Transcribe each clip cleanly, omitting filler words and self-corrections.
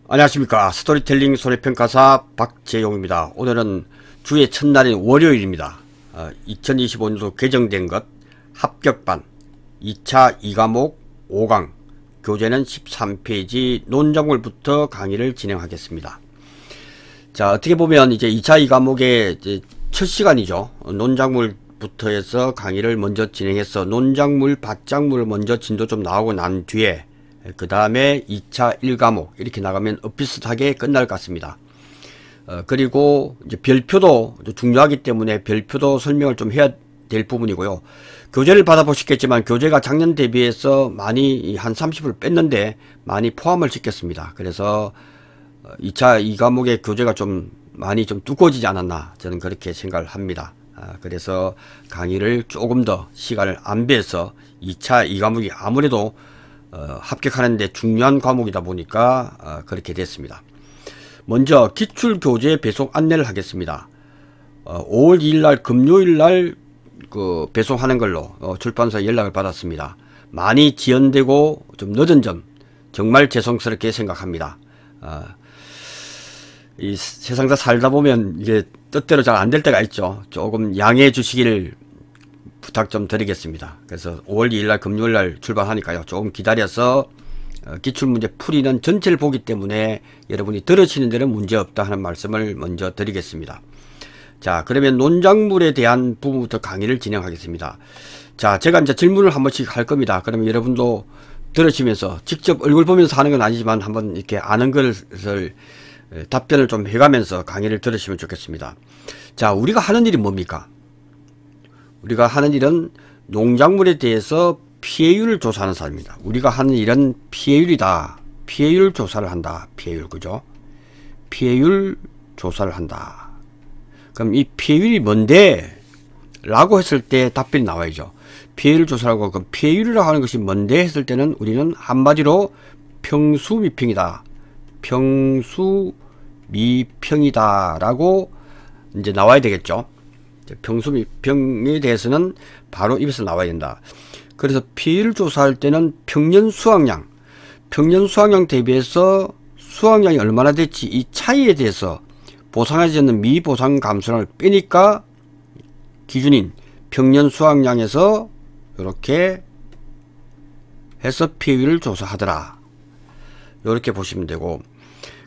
안녕하십니까. 스토리텔링 손해평가사 박재용입니다. 오늘은 주의 첫날인 월요일입니다. 2025년도 개정된 것 합격반 2차 2과목 5강 교재는 13페이지 논작물부터 강의를 진행하겠습니다. 자, 어떻게 보면 이제 2차 2과목의 이제 첫 시간이죠. 논작물부터 해서 강의를 먼저 진행해서 논작물, 밭작물을 먼저 진도 좀 나오고 난 뒤에 그 다음에 2차 1과목 이렇게 나가면 엇비슷하게 끝날 것 같습니다. 그리고 이제 별표도 중요하기 때문에 별표도 설명을 좀 해야 될 부분이고요. 교재를 받아보시겠지만 교재가 작년 대비해서 많이 한 30을 뺐는데 많이 포함을 시켰습니다. 그래서 2차 2과목의 교재가 좀 많이 좀 두꺼워지지 않았나 저는 그렇게 생각을 합니다. 그래서 강의를 조금 더 시간을 안배해서 2차 2과목이 아무래도 합격하는데 중요한 과목이다 보니까 그렇게 됐습니다. 먼저 기출교재 배송 안내를 하겠습니다. 5월 2일날 금요일날 그 배송하는 걸로 출판사에 연락을 받았습니다. 많이 지연되고 좀 늦은 점 정말 죄송스럽게 생각합니다. 이 세상 다 살다 보면 이게 뜻대로 잘 안 될 때가 있죠. 조금 양해해 주시기를 부탁 좀 드리겠습니다. 그래서 5월 2일날 금요일날 출발하니까요. 조금 기다려서 기출문제 풀이는 전체를 보기 때문에 여러분이 들으시는 데는 문제없다 하는 말씀을 먼저 드리겠습니다. 자, 그러면 논작물에 대한 부분부터 강의를 진행하겠습니다. 자, 제가 이제 질문을 한 번씩 할 겁니다. 그러면 여러분도 들으시면서 직접 얼굴 보면서 하는 건 아니지만 한번 이렇게 아는 것을 답변을 좀 해가면서 강의를 들으시면 좋겠습니다. 자, 우리가 하는 일이 뭡니까? 우리가 하는 일은 농작물에 대해서 피해율을 조사하는 사람입니다. 우리가 하는 일은 피해율이다. 피해율 조사를 한다. 피해율, 그죠? 피해율 조사를 한다. 그럼 이 피해율이 뭔데? 라고 했을 때 답변이 나와야죠. 피해율 조사라고, 그럼 피해율이라고 하는 것이 뭔데? 했을 때는 우리는 한마디로 평수미평이다. 평수미평이다. 라고 이제 나와야 되겠죠. 평수미평에 대해서는 바로 입에서 나와야 된다. 그래서 피해를 조사할 때는 평년 수확량 대비해서 수확량이 얼마나 됐지 이 차이에 대해서 보상하지 않는 미보상 감수량을 빼니까 기준인 평년 수확량에서 이렇게 해서 피해율을 조사하더라. 이렇게 보시면 되고,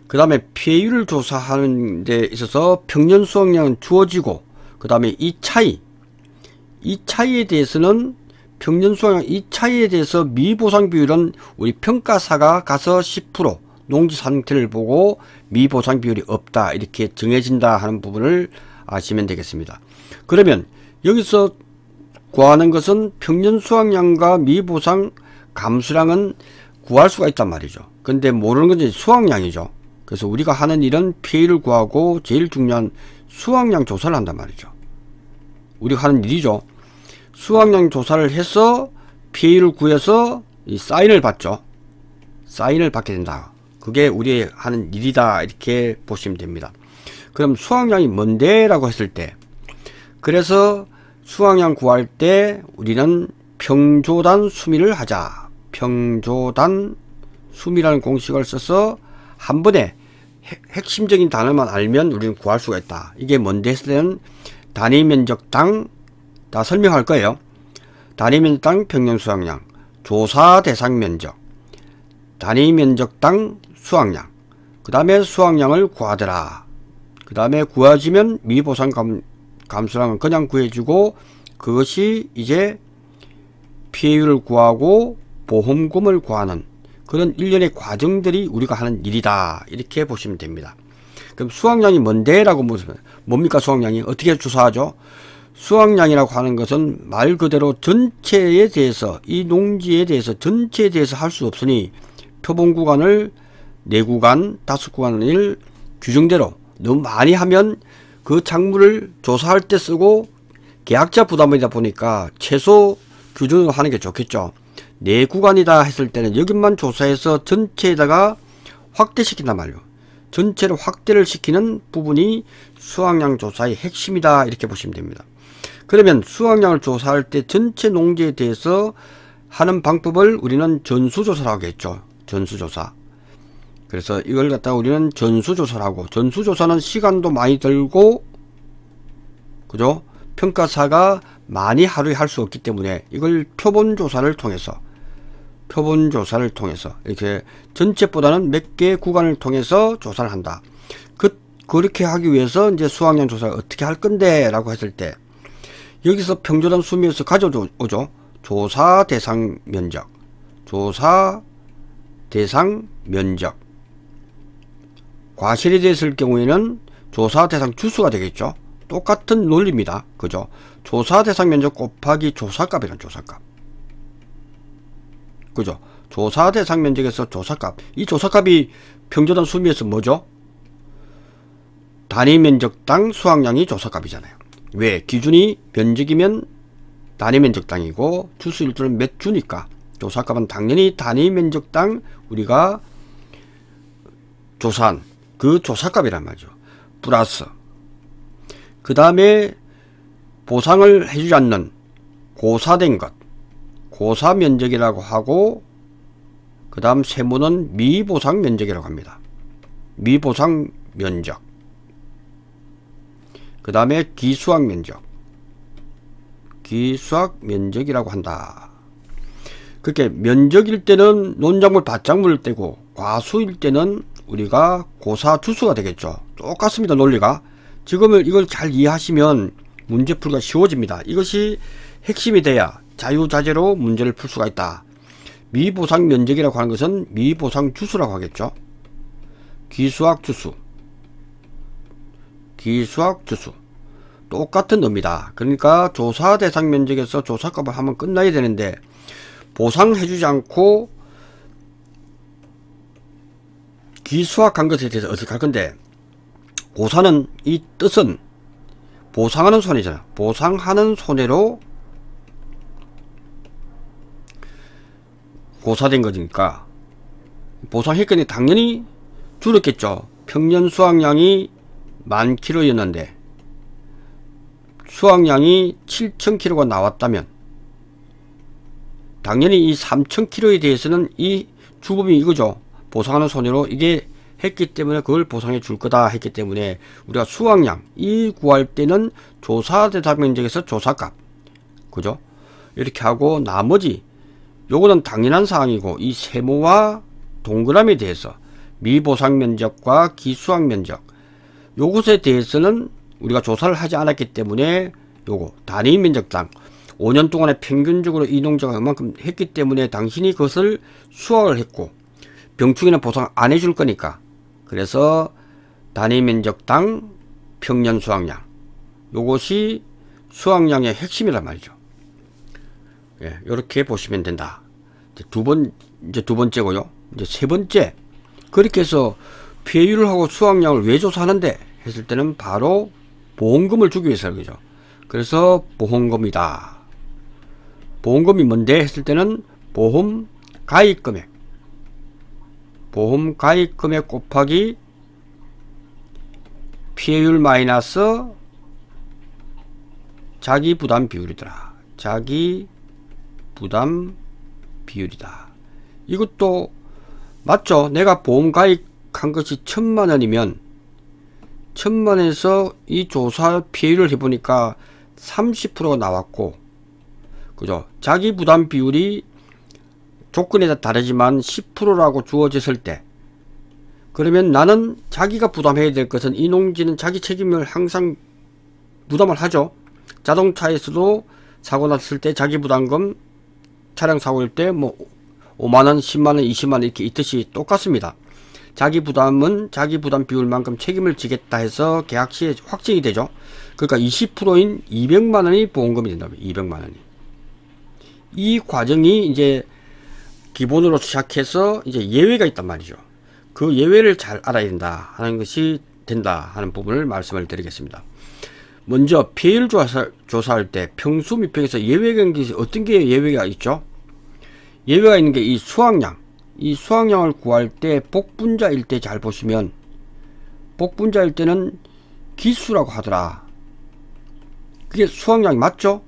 그 다음에 피해율을 조사하는 데 있어서 평년 수확량은 주어지고, 그 다음에 이 차이에 대해서는 평년 수확량 이 차이에 대해서 미보상 비율은 우리 평가사가 가서 10% 농지 상태를 보고 미보상 비율이 없다 이렇게 정해진다 하는 부분을 아시면 되겠습니다. 그러면 여기서 구하는 것은 평년 수확량과 미보상 감수량은 구할 수가 있단 말이죠. 근데 모르는 건 이제 수확량이죠. 그래서 우리가 하는 일은 피해를 구하고 제일 중요한 수확량 조사를 한단 말이죠. 우리가 하는 일이죠. 수확량 조사를 해서 피해를 구해서 이 사인을 받죠. 사인을 받게 된다. 그게 우리 하는 일이다. 이렇게 보시면 됩니다. 그럼 수확량이 뭔데? 라고 했을 때, 그래서 수확량 구할 때 우리는 평조단 수미를 하자. 평조단 수미라는 공식을 써서 한 번에 핵심적인 단어만 알면 우리는 구할 수가 있다. 이게 뭔데 했을 때는 단위 면적당 다 설명할 거예요. 단위 면적당 평년 수확량, 조사 대상 면적, 단위 면적당 수확량, 그 다음에 수확량을 구하더라. 그 다음에 구해지면 미보상 감수량은 그냥 구해주고, 그것이 이제 피해율을 구하고 보험금을 구하는 그런 일련의 과정들이 우리가 하는 일이다. 이렇게 보시면 됩니다. 그럼 수확량이 뭔데? 라고 물으면 뭡니까? 수확량이 어떻게 조사하죠? 수확량이라고 하는 것은 말 그대로 전체에 대해서, 이 농지에 대해서 전체에 대해서 할 수 없으니 표본 구간을 4구간 5구간을 규정대로 너무 많이 하면 그 작물을 조사할 때 쓰고 계약자 부담이다 보니까 최소 규정으로 하는 게 좋겠죠. 4구간이다 했을 때는 여기만 조사해서 전체에다가 확대시킨단 말이에요. 전체를 확대를 시키는 부분이 수확량 조사의 핵심이다. 이렇게 보시면 됩니다. 그러면 수확량을 조사할 때 전체 농지에 대해서 하는 방법을 우리는 전수조사라고 했죠. 전수조사. 그래서 이걸 갖다가 우리는 전수조사를 하고, 전수조사는 시간도 많이 들고, 그죠? 평가사가 많이 하루에 할 수 없기 때문에 이걸 표본조사를 통해서 이렇게 전체보다는 몇 개 구간을 통해서 조사를 한다. 그렇게 하기 위해서 이제 수확량 조사를 어떻게 할 건데 라고 했을 때, 여기서 평조단 수미에서 가져오죠. 조사 대상 면적, 과실이 됐을 경우에는 조사 대상 주수가 되겠죠. 똑같은 논리입니다. 그죠? 조사 대상 면적 곱하기 조사값이란 조사값. 그죠? 조사 대상 면적에서 조사값. 이 조사값이 평조단 수미에서 뭐죠? 단위 면적당 수확량이 조사값이잖아요. 왜? 기준이 면적이면 단위 면적당이고 주수 일조는 몇 주니까 조사값은 당연히 단위 면적당 우리가 조사한 그 조사값이란 말이죠. 플러스 그 다음에 보상을 해주지 않는 고사된 것, 고사 면적이라고 하고, 그 다음 세모는 미보상 면적이라고 합니다. 미보상 면적. 그 다음에 기수학 면적, 기수학 면적이라고 한다. 그렇게 면적일 때는 논작물 밭작물일 때고, 과수일 때는 우리가 고사 주수가 되겠죠. 똑같습니다. 논리가. 지금은 이걸 잘 이해하시면 문제 풀기가 쉬워집니다. 이것이 핵심이 돼야 자유자재로 문제를 풀 수가 있다. 미보상 면적이라고 하는 것은 미보상 주수라고 하겠죠. 기수학 주수, 똑같은 의미다. 그러니까 조사 대상 면적에서 조사값을 하면 끝나야 되는데, 보상해주지 않고 기수학한 것에 대해서 어떻게 할 건데, 고사는 이 뜻은 보상하는 손해잖아. 보상하는 손해로 고사된 거니까 보상했더니 당연히 줄었겠죠. 평년 수확량이 10,000kg였는데 수확량이 7,000kg가 나왔다면 당연히 이 3,000kg에 대해서는 이 주범이 이거죠. 보상하는 손해로 이게 했기 때문에 그걸 보상해 줄 거다 했기 때문에 우리가 수확량 이 구할 때는 조사 대상 면적에서 조사값, 그죠? 이렇게 하고 나머지 요거는 당연한 사항이고, 이 세모와 동그라미에 대해서 미보상 면적과 기수학 면적 요것에 대해서는 우리가 조사를 하지 않았기 때문에 요거 단위 면적당 5년 동안에 평균적으로 이 농자가 이만큼 했기 때문에 당신이 그것을 수확을 했고 병충해는 보상 안 해줄 거니까, 그래서 단위 면적당 평년 수확량 요것이 수확량의 핵심이란 말이죠. 예, 이렇게 보시면 된다. 이제 두 번째고요. 이제 세 번째, 그렇게 해서 피해율을 하고 수확량을 왜 조사하는데 했을 때는 바로 보험금을 주기 위해서 그죠. 그래서 보험금이다. 보험금이 뭔데 했을 때는 보험 가입금액 곱하기 피해율 마이너스 자기 부담 비율이더라. 자기 부담 비율이다. 이것도 맞죠. 내가 보험 가입한 것이 1,000,000원이면 1,000,000원에서 이 조사 피해율을 해보니까 30%가 나왔고, 그죠. 자기 부담 비율이 조건에 따라 다르지만 10%라고 주어졌을 때, 그러면 나는 자기가 부담해야 될 것은 이 농지는 자기 책임을 항상 부담을 하죠. 자동차에서도 사고 났을 때 자기 부담금, 차량 사고일 때 뭐 5만원, 10만원, 20만원 이렇게 있듯이 똑같습니다. 자기 부담은 자기 부담 비율만큼 책임을 지겠다 해서 계약 시에 확정이 되죠. 그러니까 20%인 200만원이 보험금이 된다면 200만원이. 이 과정이 이제 기본으로 시작해서 이제 예외가 있단 말이죠. 그 예외를 잘 알아야 된다 하는 것이 된다 하는 부분을 말씀을 드리겠습니다. 먼저 피해율 조사할 때 평수 미평에서 예외가 있는 게 어떤 게 예외가 있죠? 예외가 있는 게 이 수확량. 이 수확량을 구할 때 복분자일 때 잘 보시면, 복분자일 때는 기수라고 하더라. 그게 수확량이 맞죠?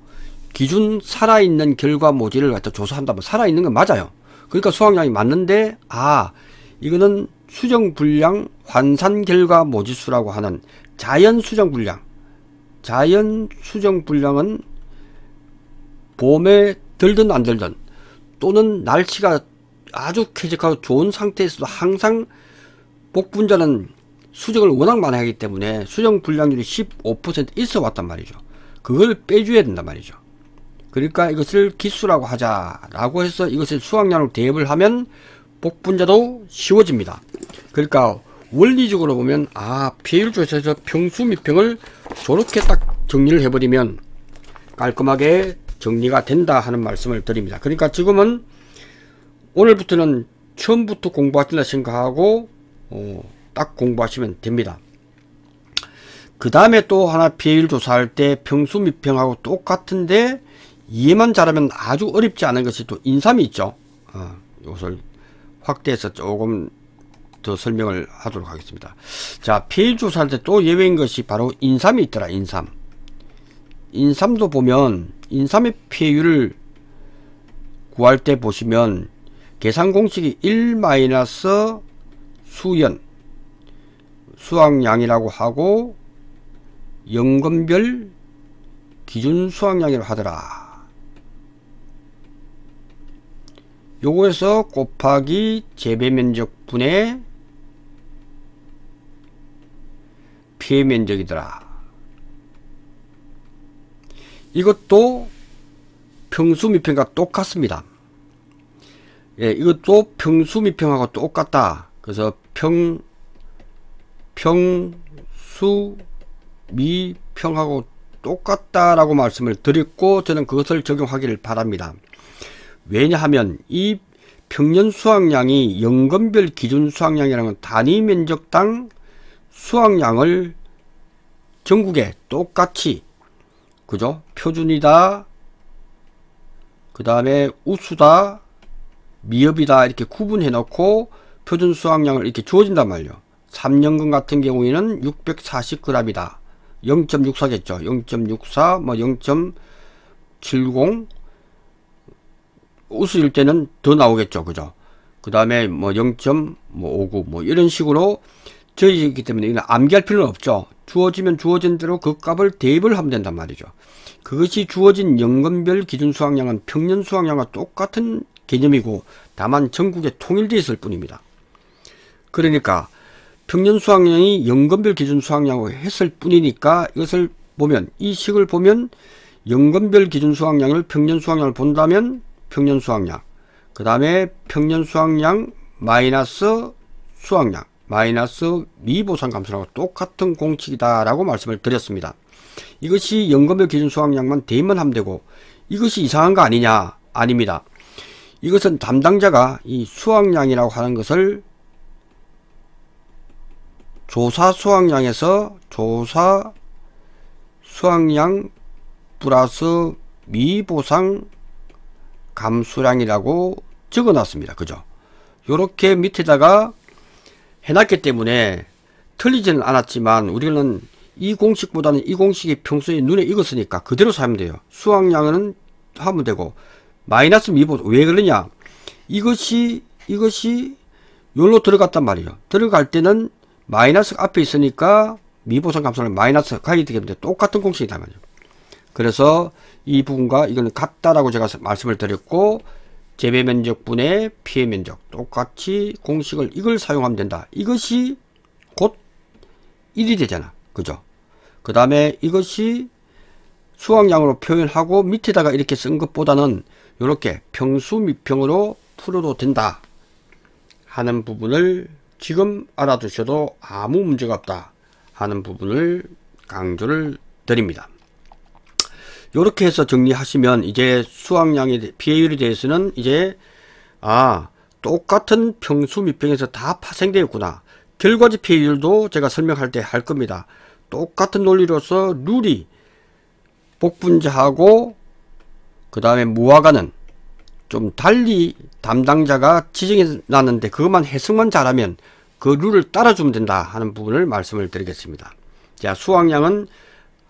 기준 살아있는 결과 모지를 갖다 조사한다면 살아있는 건 맞아요. 그러니까 수확량이 맞는데, 아, 이거는 수정불량 환산결과 모지수라고 하는 자연수정불량. 자연수정불량은 봄에 들든 안 들든 또는 날씨가 아주 쾌적하고 좋은 상태에서도 항상 복분자는 수정을 워낙 많이 하기 때문에 수정불량률이 15% 있어 왔단 말이죠. 그걸 빼줘야 된단 말이죠. 그러니까 이것을 기수라고 하자라고 해서 이것을 수확량으로 대입을 하면 복분자도 쉬워집니다. 그러니까 원리적으로 보면 피해율조사에서 평수 미평을 저렇게 딱 정리를 해버리면 깔끔하게 정리가 된다 하는 말씀을 드립니다. 그러니까 지금은 오늘부터는 처음부터 공부하신다 생각하고 딱 공부하시면 됩니다. 그 다음에 또 하나 피해율 조사할 때 평수 미평하고 똑같은데 이해만 잘하면 아주 어렵지 않은 것이 또 인삼이 있죠. 이것을 확대해서 조금 더 설명을 하도록 하겠습니다. 자, 피해율 조사할 때 또 예외인 것이 바로 인삼이 있더라. 인삼도 보면 인삼의 피해율을 구할 때 보시면 계산 공식이 1 수연 수확량이라고 하고 연건별 기준 수확량이라고 하더라. 요거에서 곱하기 재배면적 분의 피해면적이더라. 이것도 평수미평과 똑같습니다. 예, 이것도 평수미평하고 똑같다. 그래서 평수미평하고 똑같다라고 말씀을 드렸고 저는 그것을 적용하기를 바랍니다. 왜냐하면 이 평년 수확량이 연건별 기준 수확량이라는 건 단위 면적당 수확량을 전국에 똑같이 그죠? 표준이다, 그 다음에 우수다, 미흡이다 이렇게 구분해 놓고 표준 수확량을 이렇게 주어진단 말이에요. 3년근 같은 경우에는 640g이다. 0.64겠죠. 0.64, 뭐 0.70, 우수일 때는 더 나오겠죠. 그죠? 그 다음에 뭐 0.59, 뭐 이런 식으로 저희이기 때문에 이건 암기할 필요는 없죠. 주어지면 주어진 대로 그 값을 대입을 하면 된단 말이죠. 그것이 주어진 연건별 기준 수확량은 평년 수확량과 똑같은 개념이고 다만 전국에 통일되어 있을 뿐입니다. 그러니까 평년 수확량이 연건별 기준 수확량으로 했을 뿐이니까 이것을 보면 이 식을 보면 연건별 기준 수확량을 평년 수확량을 본다면 평년 수확량, 그 다음에 평년 수확량 마이너스 수확량 마이너스 미보상 감소하고 똑같은 공식이다 라고 말씀을 드렸습니다. 이것이 연건별 기준 수확량만 대입만 하면 되고 이것이 이상한 거 아니냐? 아닙니다. 이것은 담당자가 이 수확량이라고 하는 것을 조사 수확량에서 조사 수확량 플러스 미보상 감수량이라고 적어 놨습니다. 그죠? 요렇게 밑에다가 해놨기 때문에 틀리지는 않았지만 우리는 이 공식보다는 이 공식이 평소에 눈에 익었으니까 그대로 사면 돼요. 수확량은 하면 되고 마이너스 미보상 왜 그러냐? 이것이 요로 들어갔단 말이에요. 들어갈 때는 마이너스 앞에 있으니까 미보상 감소는 마이너스 가게 되기 때문에 똑같은 공식이다 말이에요. 그래서 이 부분과 이거는 같다라고 제가 말씀을 드렸고 재배면적분의 피해면적 똑같이 공식을 이걸 사용하면 된다. 이것이 곧 1이 되잖아. 그죠? 그 다음에 이것이 수확량으로 표현하고 밑에다가 이렇게 쓴 것보다는 이렇게 평수미평으로 풀어도 된다 하는 부분을 지금 알아두셔도 아무 문제가 없다 하는 부분을 강조를 드립니다. 이렇게 해서 정리하시면 이제 수확량의 피해율에 대해서는 이제 똑같은 평수미평에서 다 파생되었구나. 결과지 피해율도 제가 설명할 때 할 겁니다. 똑같은 논리로서 룰이 복분자하고 그 다음에 무화과는 좀 달리 담당자가 지정해 놨는데 그것만 해석만 잘하면 그 룰을 따라주면 된다 하는 부분을 말씀을 드리겠습니다. 자, 수확량은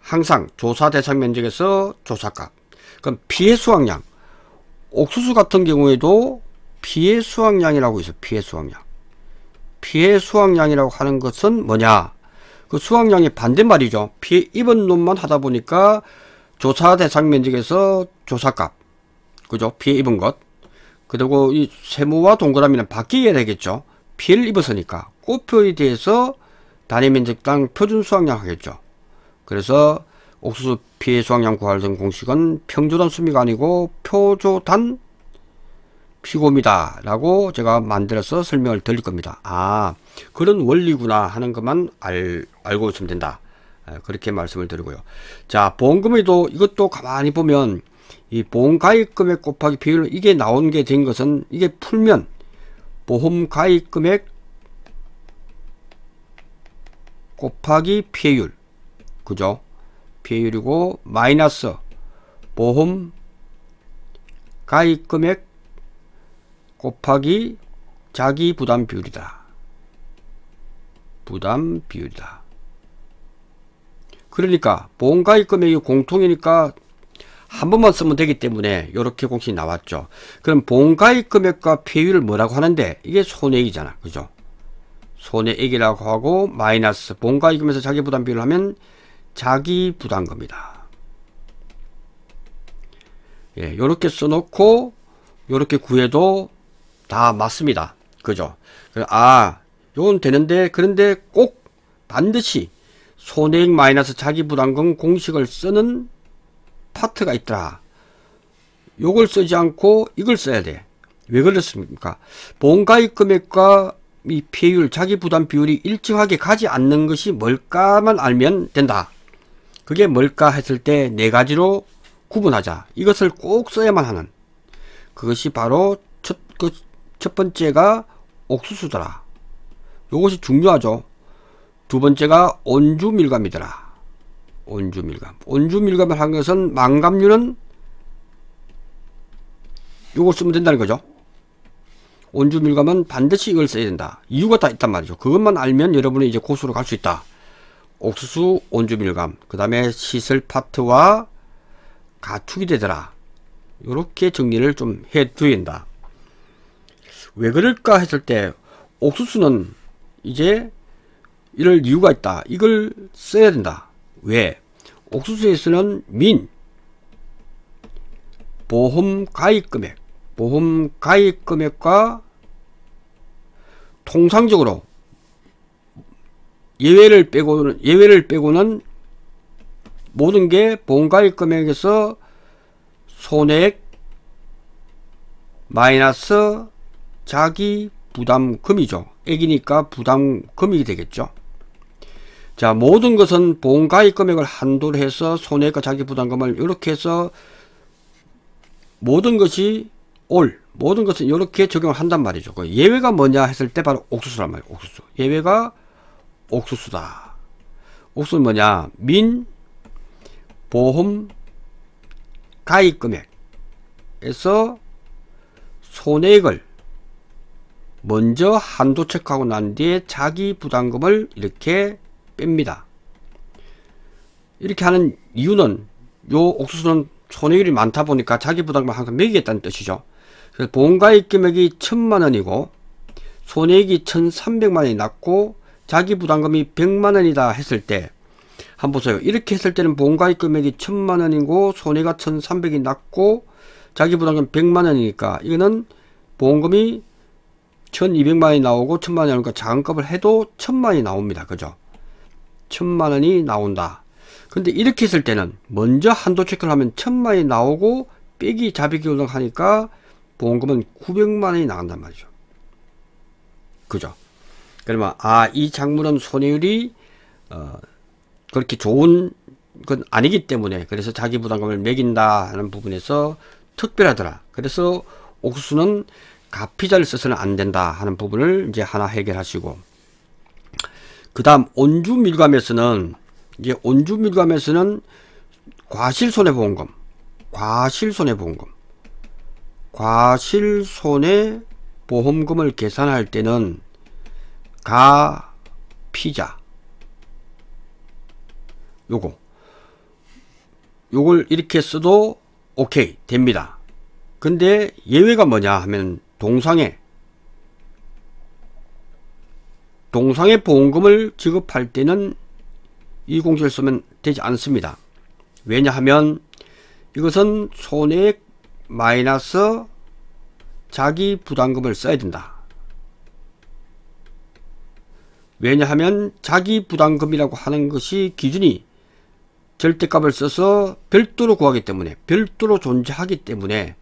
항상 조사 대상 면적에서 조사값. 그럼 피해 수확량. 옥수수 같은 경우에도 피해 수확량이라고 있어요. 피해 피해 수확량이라고 하는 것은 뭐냐? 그 수확량이 반대말이죠. 피해 입은 놈만 하다 보니까 조사 대상 면적에서 조사값, 그죠? 피해 입은 것. 그리고 이 세모와 동그라미는 바뀌게 되겠죠. 피해를 입었으니까 꽃표에 대해서 단위 면적당 표준 수확량 하겠죠. 그래서 옥수수 피해 수확량 구할 공식은 평조단 수미가 아니고 표조단 피고미다 라고 제가 만들어서 설명을 드릴 겁니다. 아, 그런 원리구나 하는 것만 알고 있으면 된다. 그렇게 말씀을 드리고요. 자, 보험금액도 이것도 가만히 보면 이 보험가입금액 곱하기 비율, 이게 나온 게 된 것은, 이게 풀면 보험가입금액 곱하기 피해율, 그죠? 피해율이고 마이너스 보험가입금액 곱하기 자기 부담 비율이다. 부담 비율이다. 그러니까 보험가입 금액이 공통이니까 한 번만 쓰면 되기 때문에 이렇게 공식이 나왔죠. 그럼 보험가입 금액과 피해율을 뭐라고 하는데, 이게 손해액이잖아, 그죠? 손해액이라고 하고 마이너스 보험가입금에서 자기 부담 비율을 하면 자기 부담금이다. 예, 요렇게 써놓고 요렇게 구해도 다 맞습니다. 그죠? 아, 요건 되는데, 그런데 꼭 반드시 손해액 마이너스 자기부담금 공식을 쓰는 파트가 있더라. 요걸 쓰지 않고 이걸 써야 돼. 왜 그렇습니까? 보험가입 금액과 이 피해율, 자기부담 비율이 일정하게 가지 않는 것이 뭘까만 알면 된다. 그게 뭘까 했을 때 네 가지로 구분하자. 이것을 꼭 써야만 하는, 그것이 바로 첫 번째가 옥수수더라. 요것이 중요하죠. 두 번째가 온주밀감이더라. 온주밀감. 온주밀감을 한 것은 망감률은 요걸 쓰면 된다는 거죠. 온주밀감은 반드시 이걸 써야 된다. 이유가 다 있단 말이죠. 그것만 알면 여러분이 이제 고수로 갈 수 있다. 옥수수 온주밀감, 그 다음에 시설 파트와 가축이 되더라. 요렇게 정리를 좀 해둬야 된다. 왜 그럴까 했을 때 옥수수는 이제 이럴 이유가 있다. 이걸 써야 된다. 왜? 옥수수에서는 보험가입금액, 보험가입금액과 통상적으로 예외를 빼고는 모든 게 보험가입금액에서 손해액 마이너스 자기 부담금이죠. 액이니까 부담금이 되겠죠. 자, 모든 것은 보험가입 금액을 한도로 해서 손해액과 자기 부담금을 이렇게 해서 모든 것은 이렇게 적용을 한단 말이죠. 그 예외가 뭐냐 했을 때 바로 옥수수란 말이에요. 옥수수. 예외가 옥수수다. 옥수수는 뭐냐? 보험 가입 금액에서 손해액을 먼저 한도 체크하고 난 뒤에 자기 부담금을 이렇게 뺍니다. 이렇게 하는 이유는 요 옥수수는 손해율이 많다 보니까 자기 부담금을 항상 매기겠다는 뜻이죠. 그래서 보험가입 금액이 1000만원이고 손해액이 1300만원이 났고 자기 부담금이 100만원이다 했을 때 한번 보세요. 이렇게 했을 때는 보험가입 금액이 1000만원이고 손해가 1300이 났고 자기 부담금 100만원이니까 이거는 보험금이 1200만원이 나오고 1000만원이 나오니까 작은 값을 해도 1000만원이 나옵니다. 그죠? 1000만원이 나온다. 근데 이렇게 했을 때는 먼저 한도 체크를 하면 1000만원이 나오고 빼기 자비기울등 하니까 보험금은 900만원이 나간단 말이죠. 그죠? 그러면 이 작물은 손해율이 그렇게 좋은 건 아니기 때문에 그래서 자기 부담금을 매긴다 하는 부분에서 특별하더라. 그래서 옥수수는 가피자를 써서는 안 된다 하는 부분을 이제 하나 해결하시고, 그 다음 온주밀감에서는 과실손해보험금, 과실손해보험금을 계산할 때는 가피자 요걸 이렇게 써도 오케이 됩니다. 근데 예외가 뭐냐 하면 동상에 동상의 보험금을 지급할 때는 이 공식을 쓰면 되지 않습니다. 왜냐하면 이것은 손해액 마이너스 자기 부담금을 써야 된다. 왜냐하면 자기 부담금이라고 하는 것이 기준이 절대값을 써서 별도로 구하기 때문에, 별도로 존재하기 때문에,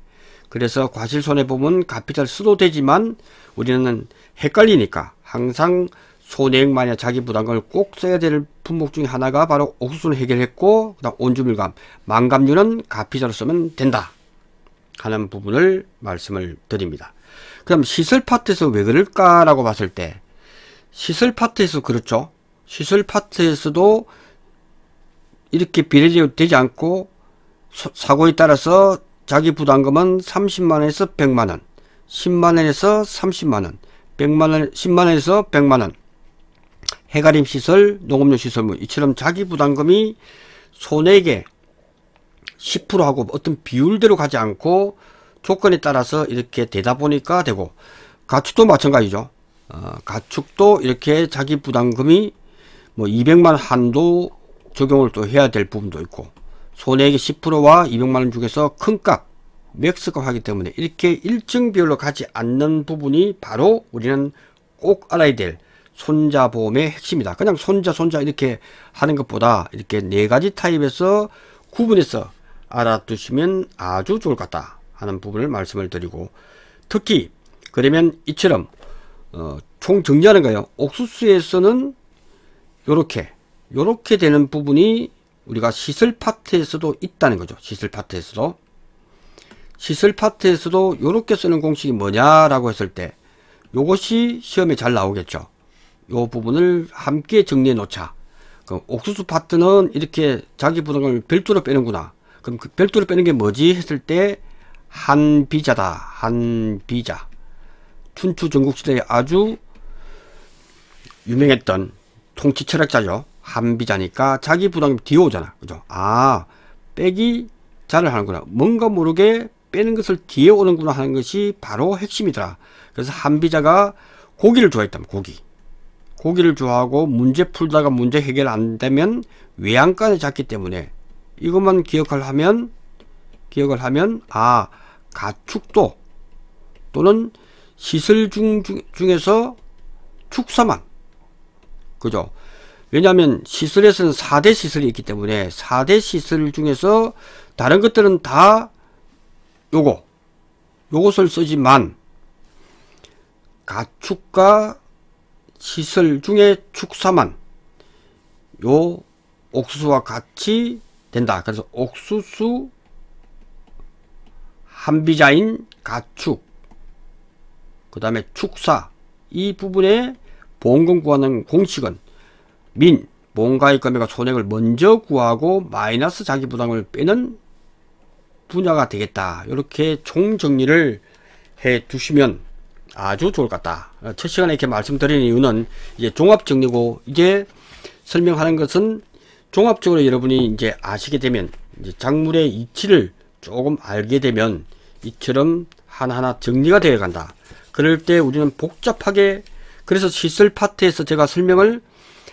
그래서 과실손해보험은 가피자를 써도 되지만 우리는 헷갈리니까 항상 손해액 마이너스 자기 부담금을 꼭 써야 될 품목 중에 하나가 바로 옥수수는 해결했고, 그 다음 온주밀감, 망감류는 가피자로 쓰면 된다 하는 부분을 말씀을 드립니다. 그럼 시설 파트에서 왜 그럴까라고 봤을 때, 시설 파트에서 그렇죠. 시설 파트에서도 이렇게 비례되지 않고 사고에 따라서 자기 부담금은 30만원에서 100만원, 10만원에서 30만원, 100만원, 10만원에서 100만원, 해가림 시설, 농업용 시설물, 이처럼 자기 부담금이 손해액의 10%하고 어떤 비율대로 가지 않고 조건에 따라서 이렇게 되다 보니까 되고, 가축도 마찬가지죠. 가축도 이렇게 자기 부담금이 뭐 200만원 한도 적용을 또 해야 될 부분도 있고, 손해액의 10%와 200만원 중에서 큰 값, 맥스값 하기 때문에 이렇게 일정 비율로 가지 않는 부분이 바로 우리는 꼭 알아야 될 손자보험의 핵심이다. 그냥 손자 이렇게 하는 것보다 이렇게 네 가지 타입에서 구분해서 알아두시면 아주 좋을 것 같다 하는 부분을 말씀을 드리고, 특히 그러면 이처럼 총 정리하는 거예요. 옥수수에서는 요렇게 되는 부분이 우리가 시설 파트에서도 있다는 거죠. 시설 파트에서도 요렇게 쓰는 공식이 뭐냐라고 했을 때 요것이 시험에 잘 나오겠죠. 요 부분을 함께 정리해 놓자. 그럼 옥수수 파트는 이렇게 자기 부담금을 별도로 빼는구나. 그럼 그 별도로 빼는 게 뭐지 했을 때 한비자다. 한비자. 춘추 전국시대에 아주 유명했던 통치 철학자죠. 한비자니까 자기 부담금이 뒤에 오잖아. 그죠? 아, 빼기 자를 하는구나. 뭔가 모르게 빼는 것을 뒤에 오는구나 하는 것이 바로 핵심이더라. 그래서 한비자가 고기를 좋아했다면 고기를 좋아하고 문제 풀다가 문제 해결 안 되면 외양간을 잡기 때문에 이것만 기억을 하면 아, 가축도 또는 시설 중에서 축사만, 그죠? 왜냐하면 시설에서는 4대 시설이 있기 때문에 4대 시설 중에서 다른 것들은 다 요것을 쓰지만 가축과 시설 중에 축사만 요 옥수수와 같이 된다. 그래서 옥수수 한비자인 가축, 그 다음에 축사, 이 부분에 보험금 구하는 공식은 보험가입 금액과 손해액을 먼저 구하고 마이너스 자기 부담을 빼는 분야가 되겠다. 이렇게 총정리를 해 두시면 아주 좋을 것 같다. 첫 시간에 이렇게 말씀드리는 이유는 이제 종합정리고, 이제 설명하는 것은 종합적으로 여러분이 이제 아시게 되면, 이제 작물의 이치를 조금 알게 되면 이처럼 하나하나 정리가 되어 간다. 그럴 때 우리는 복잡하게, 그래서 시설 파트에서 제가 설명을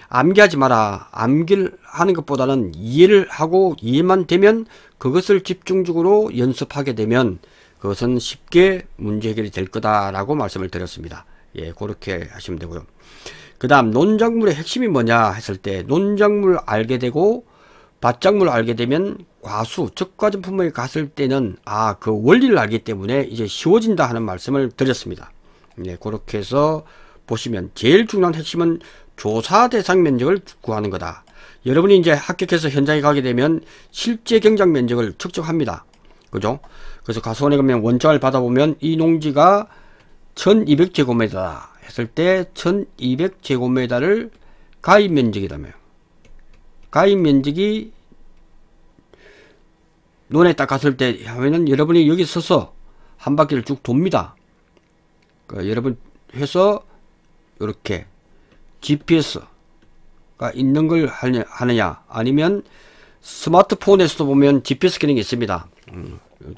암기하지 마라. 암기를 하는 것보다는 이해를 하고, 이해만 되면 그것을 집중적으로 연습하게 되면 그것은 쉽게 문제 해결이 될 거다라고 말씀을 드렸습니다. 예, 그렇게 하시면 되고요. 그 다음 논작물의 핵심이 뭐냐 했을 때, 논작물을 알게 되고 밭작물을 알게 되면 과수, 적과점 품목에 갔을 때는 그 원리를 알기 때문에 이제 쉬워진다 하는 말씀을 드렸습니다. 예, 그렇게 해서 보시면 제일 중요한 핵심은 조사 대상 면적을 구하는 거다. 여러분이 이제 합격해서 현장에 가게 되면 실제 경작 면적을 측정합니다. 그죠? 그래서 가수원에 가면 원장을 받아보면 이 농지가 1200제곱미터다 했을 때 1200제곱미터를 가입 면적이라며, 가입 면적이 논에 딱 갔을 때 하면은 여러분이 여기 서서 한 바퀴를 쭉 돕니다. 그러니까 여러분 해서 이렇게 GPS가 있는 걸 하느냐, 아니면 스마트폰에서도 보면 GPS 기능이 있습니다.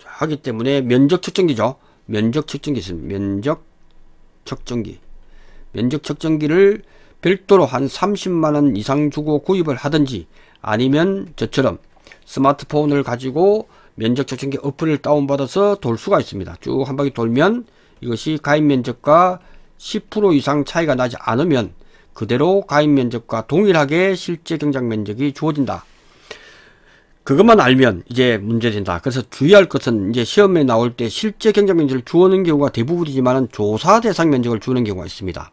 하기 때문에 면적 측정기죠. 면적 측정기 있습니다. 면적 측정기를 별도로 한 30만원 이상 주고 구입을 하든지, 아니면 저처럼 스마트폰을 가지고 면적 측정기 어플을 다운받아서 돌 수가 있습니다. 쭉 한 바퀴 돌면 이것이 가입 면적과 10% 이상 차이가 나지 않으면 그대로 가입 면적과 동일하게 실제 경작 면적이 주어진다. 그것만 알면 이제 문제된다. 그래서 주의할 것은, 이제 시험에 나올 때 실제 경작 면적을 주는 경우가 대부분이지만 조사 대상 면적을 주는 경우가 있습니다.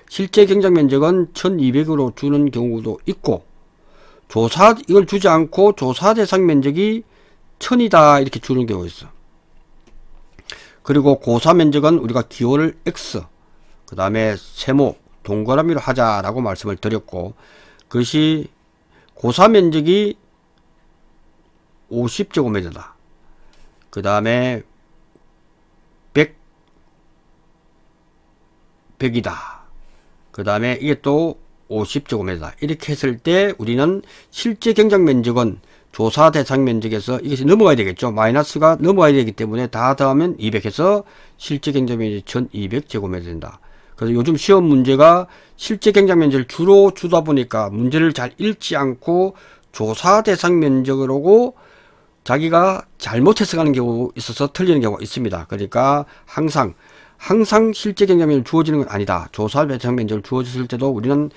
실제 경작 면적은 1200으로 주는 경우도 있고, 이걸 주지 않고 조사 대상 면적이 1000이다 이렇게 주는 경우가 있어. 그리고 고사 면적은 우리가 기호를 X, 그 다음에 세모 동그라미로 하자라고 말씀을 드렸고, 그것이 고사 면적이 50제곱미터다. 그 다음에 100이다. 그 다음에 이게 또 50제곱미터다. 이렇게 했을 때 우리는 실제 경작 면적은 조사 대상 면적에서 이것이 넘어가야 되겠죠. 마이너스가 넘어가야 되기 때문에 다 더하면 200해서 실제 경작 면적이 1200제곱미터 된다. 그래서 요즘 시험 문제가 실제 경작 면적을 주로 주다 보니까 문제를 잘 읽지 않고 조사 대상 면적을 오고 자기가 잘못 해석하는 경우 있어서 틀리는 경우가 있습니다. 그러니까 항상 실제 경작 면적을 주어지는 건 아니다. 조사 대상 면적을 주어졌을 때도 우리는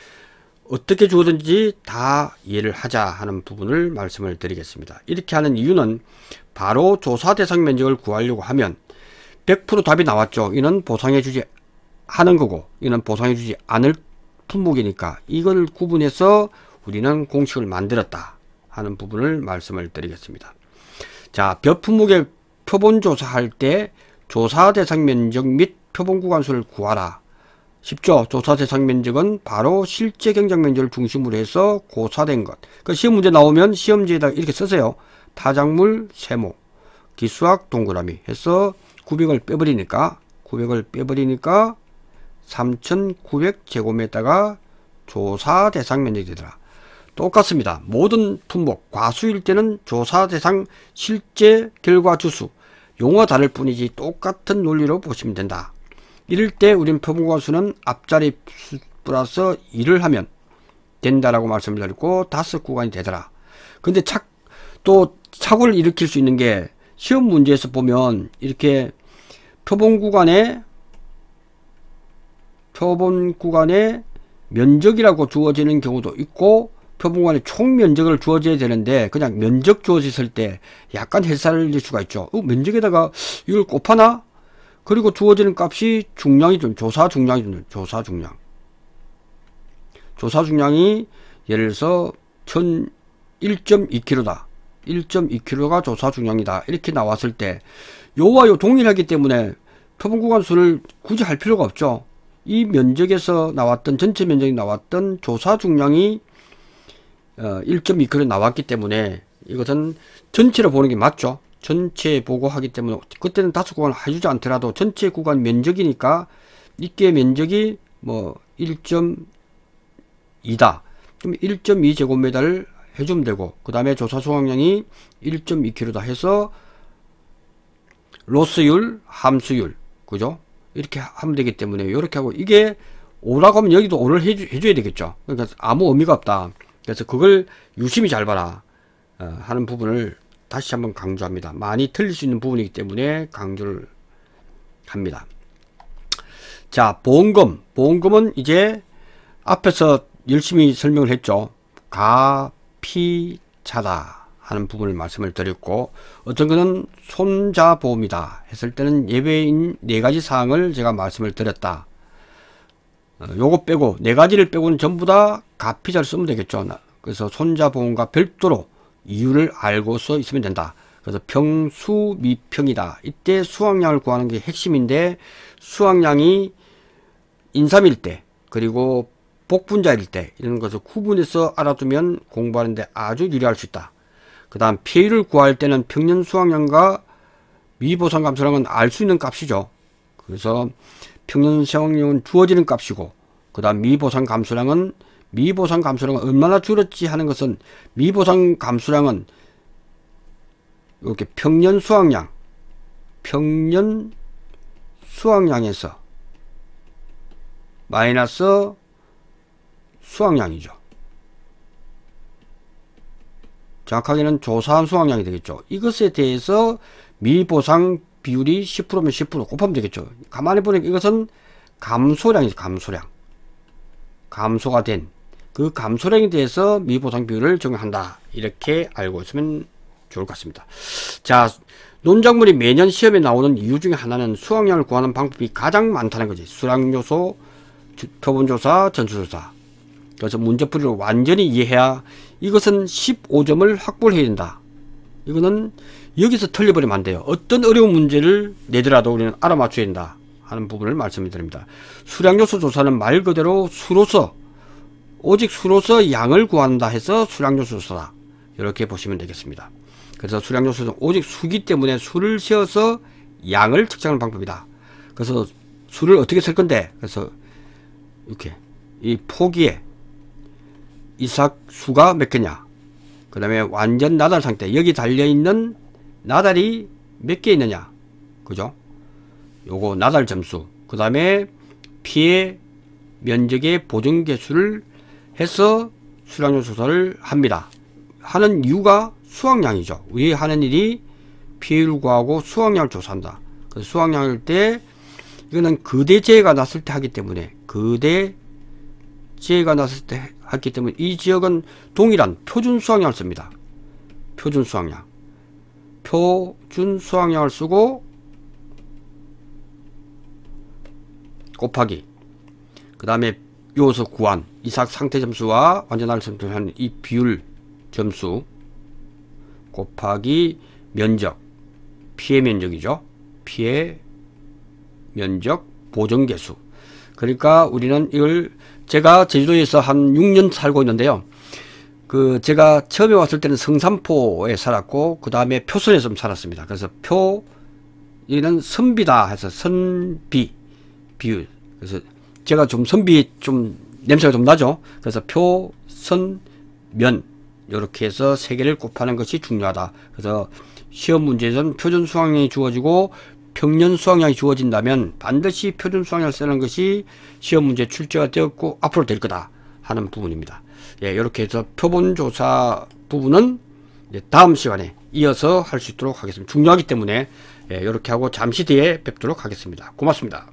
어떻게 주어든지 다 이해를 하자 하는 부분을 말씀을 드리겠습니다. 이렇게 하는 이유는 바로 조사 대상 면적을 구하려고 하면 100% 답이 나왔죠. 이는 보상해 주지 하는 거고, 이는 보상해 주지 않을 품목이니까 이걸 구분해서 우리는 공식을 만들었다 하는 부분을 말씀을 드리겠습니다. 자, 몇 품목의 표본 조사할 때 조사 대상 면적 및 표본 구간수를 구하라. 쉽죠? 조사 대상 면적은 바로 실제 경작 면적을 중심으로 해서 고사된 것. 그 시험 문제 나오면 시험지에다 이렇게 쓰세요. 타작물 세모, 기수학 동그라미 해서 900을 빼버리니까 3900제곱미터가 조사 대상 면적이 되더라. 똑같습니다. 모든 품목, 과수일 때는 조사 대상 실제 결과 주수, 용어가 다를 뿐이지 똑같은 논리로 보시면 된다. 이럴 때 우리는 표본구간수는 앞자리 플러스 2를 하면 된다라고 말씀을 드렸고 5구간이 되더라. 근데 또 착오를 일으킬 수 있는 게, 시험 문제에서 보면 이렇게 표본구간에 면적이라고 주어지는 경우도 있고, 표본구간에 총 면적을 주어져야 되는데 그냥 면적 주어졌을 때 약간 헬살릴 수가 있죠. 면적에다가 이걸 곱하나? 그리고 주어지는 값이 중량이 좀, 조사 중량이 좀, 조사 중량이 예를 들어서 1.2kg다. 1.2kg가 조사 중량이다. 이렇게 나왔을 때 요와 요 동일하기 때문에 표본구간수를 굳이 할 필요가 없죠. 이 면적에서 나왔던, 전체 면적이 나왔던 조사 중량이 1.2kg 나왔기 때문에 이것은 전체로 보는 게 맞죠. 전체 보고 하기 때문에 그때는 5구간을 해주지 않더라도 전체 구간 면적이니까 이게 면적이 뭐 1.2다. 그럼 1.2제곱미터를 해주면 되고, 그 다음에 조사 수확량이 1.2kg다 해서 로스율, 함수율, 그죠? 이렇게 하면 되기 때문에 이렇게 하고, 이게 5라고 하면 여기도 5를 해줘야 되겠죠. 그러니까 아무 의미가 없다. 그래서 그걸 유심히 잘 봐라 하는 부분을 다시 한번 강조합니다. 많이 틀릴 수 있는 부분이기 때문에 강조를 합니다. 자, 보험금은 이제 앞에서 열심히 설명을 했죠. 가피자다 하는 부분을 말씀을 드렸고, 어떤 거는 손자보험이다 했을 때는 예외인 4가지 사항을 제가 말씀을 드렸다. 요거 빼고 4가지를 빼고는 전부 다 가피자를 쓰면 되겠죠. 그래서 손자보험과 별도로 이유를 알고서 있으면 된다. 그래서 평수 미평이다. 이때 수확량을 구하는 게 핵심인데, 수확량이 인삼일 때 그리고 복분자일 때 이런 것을 구분해서 알아두면 공부하는데 아주 유리할 수 있다. 그 다음 피해율을 구할 때는 평년 수확량과 미보상 감소량은 알 수 있는 값이죠. 그래서 평년 수확량은 주어지는 값이고, 그 다음 미보상 감소량은 얼마나 줄었지 하는 것은, 미보상 감소량은 이렇게 평년 수확량에서 마이너스 수확량이죠. 정확하게는 조사한 수확량이 되겠죠. 이것에 대해서 미보상 비율이 10%면 10% 곱하면 되겠죠. 가만히 보니까 이것은 감소량이죠. 감소량. 감소가 된 그 감소량에 대해서 미보상 비율을 적용한다. 이렇게 알고 있으면 좋을 것 같습니다. 자, 논작물이 매년 시험에 나오는 이유 중에 하나는 수확량을 구하는 방법이 가장 많다는 거지. 수량요소, 표본조사, 전수조사. 그래서 문제풀이를 완전히 이해해야 이것은 15점을 확보를 해야 된다. 이거는 여기서 틀려버리면 안 돼요. 어떤 어려운 문제를 내더라도 우리는 알아맞혀야 된다 하는 부분을 말씀드립니다. 수량요소 조사는 말 그대로 수로서, 오직 수로서 양을 구한다 해서 수량요소 조사다. 이렇게 보시면 되겠습니다. 그래서 수량요소는 오직 수기 때문에 수를 세어서 양을 측정하는 방법이다. 그래서 수를 어떻게 쓸 건데, 그래서 이렇게 이 포기에 이삭수가 몇 개냐, 그 다음에 완전 나달 상태, 여기 달려있는 나달이 몇 개 있느냐, 그죠? 요거 나달 점수, 그 다음에 피해 면적의 보정 개수를 해서 수량요소 조사를 합니다. 하는 이유가 수확량이죠. 우리 하는 일이 피해율 구하고 수확량을 조사한다. 그래서 수확량일 때 이거는 거대재해가 났을 때 하기 때문에, 거대재해가 났을 때 했기 때문에 이 지역은 동일한 표준 수확량을 씁니다. 표준 수확량. 표준 수확량을 쓰고 곱하기, 그 다음에 요소 구한 이삭 상태 점수와 완전할 점수를 하는 이 비율 점수 곱하기 면적, 피해 면적이죠. 피해 면적 보정 개수. 그러니까 우리는 이걸, 제가 제주도에서 한 6년 살고 있는데요. 그 제가 처음에 왔을 때는 성산포에 살았고, 그 다음에 표선에 좀 살았습니다. 그래서 여기는 선비다 해서 선비 비율. 그래서 제가 좀 선비 좀 냄새가 좀 나죠. 그래서 표, 선, 면 이렇게 해서 세 개를 곱하는 것이 중요하다. 그래서 시험 문제에서는 표준 수확량이 주어지고 평년 수확량이 주어진다면 반드시 표준 수확량을 쓰는 것이 시험 문제 출제가 되었고 앞으로 될 거다 하는 부분입니다. 예, 이렇게 해서 표본조사 부분은 다음 시간에 이어서 할 수 있도록 하겠습니다. 중요하기 때문에 예, 이렇게 하고 잠시 뒤에 뵙도록 하겠습니다. 고맙습니다.